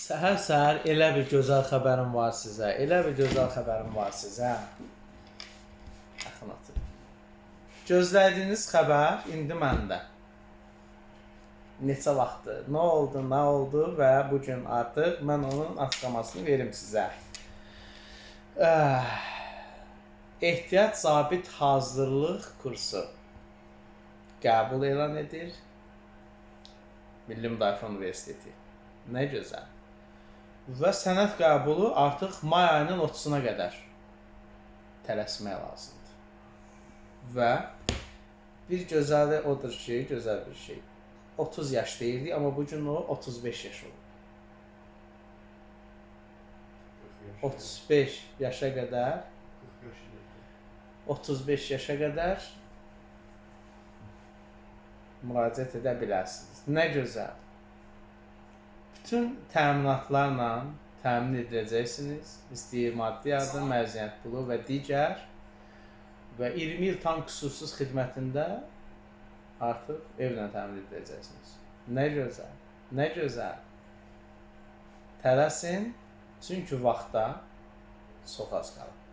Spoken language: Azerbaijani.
Səhər-səhər elə bir gözəl xəbərim var sizə. Elə bir gözəl xəbərim var sizə. Yaxın atın. Gözlədiyiniz xəbər indi məndə. Neçə vaxtdır, nə oldu və bu gün artıq mən onun açıqlamasını verim sizə. Ehtiyat zabit hazırlıq kursu qəbul elan edir Milli Müdafiə Universiteti. Nə gözəl. Və sənəd qəbulu artıq may ayının 30-una qədər tələsmək lazımdır. Və bir gözəli odur ki, gözəl bir şey. 30 yaş deyildi, amma bugün o 35 yaş oldu. 35 yaşa qədər 35 yaşa qədər müraciət edə bilərsiniz. Nə gözəl. Bütün təminatlarla təmin ediləcəksiniz. İstəyir maddi yardım, məzuniyyət pulu və digər. Və 20 il tam qüsursuz xidmətində artıq evlə təmin ediləcəksiniz. Nə gözəl, nə gözəl. Tələsin, çünki vaxtda çox az qalıb.